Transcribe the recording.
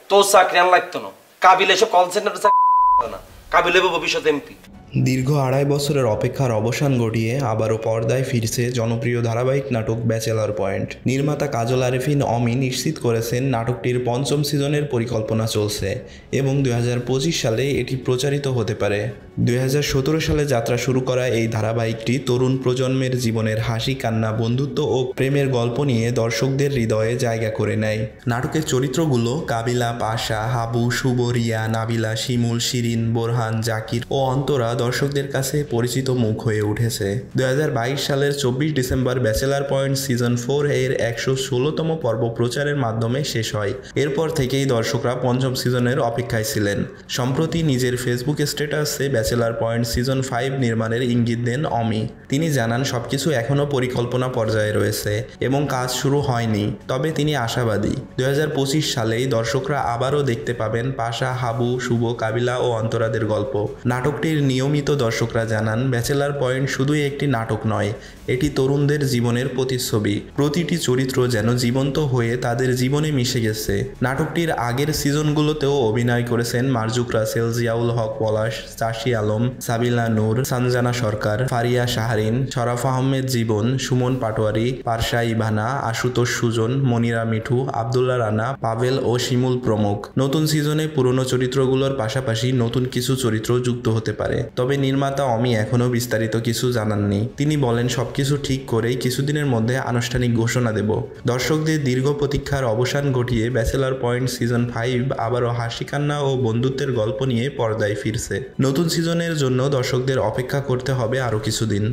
তোর চাকরি আর লাগতো না। কাবিল এসব কল সেন্টারে চাকরি না, কাবিল হবে ভবিষ্যৎ এমপি। দীর্ঘ 2.5 বছরের অপেক্ষার অবসান ঘটিয়ে আবারও পর্দায় ফিরছে জনপ্রিয় ধারাবাহিক নাটক ব্যাচেলর পয়েন্ট। নির্মাতা কাজল আরেফিন অমি নিশ্চিত করেছেন নাটকটির 5ম সিজনের পরিকল্পনা চলছে এবং 2025 সালে এটি প্রচারিত হতে পারে। 2017 সালে যাত্রা শুরু করা এই ধারাবাহিকটি তরুণ প্রজন্মের জীবনের হাসি, কান্না, বন্ধুত্ব ও প্রেমের গল্প নিয়ে দর্শকদের হৃদয়ে জায়গা করে নেয়। নাটকের চরিত্রগুলো কাবিলা, পাশা, হাবু, শুভ, রিয়া, নাবিলা, শিমুল, শিরিন, বোরহান, জাকির ও অন্তরা দর্শকদের কাছে পরিচিত মুখ হয়ে উঠেছে। 2022 সালের 24 ডিসেম্বর ব্যাচেলর পয়েন্ট সিজন 4 এর 116তম পর্ব প্রচারের মাধ্যমে শেষ হয়। এরপর থেকেই দর্শকরা 5ম সিজনের অপেক্ষায় ছিলেন। সম্প্রতি নিজের ফেসবুক স্ট্যাটাসে ব্যাচেলর পয়েন্ট সিজন 5 নির্মাণের ইঙ্গিত দেন অমি। তিনি জানান সবকিছু এখনও পরিকল্পনা পর্যায়ে রয়েছে এবং কাজ শুরু হয়নি, তবে তিনি আশাবাদী 2025 সালেই দর্শকরা আবারও দেখতে পাবেন পাশা, হাবু, শুভ, কাবিলা ও অন্তরাদের গল্প। নাটকটির নিয়মিত দর্শকরা জানান ব্যাচেলর পয়েন্ট শুধুই একটি নাটক নয়, এটি তরুণদের জীবনের প্রতিচ্ছবি। প্রতিটি চরিত্র যেন জীবন্ত হয়ে তাদের জীবনে মিশে গেছে। নাটকটির আগের সিজনগুলোতেও অভিনয় করেছেন মারজুক রাসেল, জিয়াউল হক পলাশ, চাষি আলম, সাবিলা নূর, সানজানা সরকার, ফারিয়া শাহরিন, শরাফ আহমেদ জীবন, সুমন পাটোয়ারি, পারশা ইভানা, আশুতোষ সুজন, মনিরা মিঠু, আব্দুল্লাহ রানা, পাভেল ও শিমুল প্রমুখ। নতুন সিজনে পুরনো চরিত্রগুলোর পাশাপাশি নতুন কিছু চরিত্র যুক্ত হতে পারে, তবে নির্মাতা অমি এখনও বিস্তারিত কিছু জানাননি। তিনি বলেন সবকিছু ঠিক করেই কিছুদিনের মধ্যে আনুষ্ঠানিক ঘোষণা দেব। দর্শকদের দীর্ঘ প্রতীক্ষার অবসান ঘটিয়ে ব্যাচেলর পয়েন্ট সিজন 5 আবারও হাসি, কান্না ও বন্ধুত্বের গল্প নিয়ে পর্দায় ফিরছে। নতুন সিজনের জন্য দর্শকদের অপেক্ষা করতে হবে আরও কিছুদিন।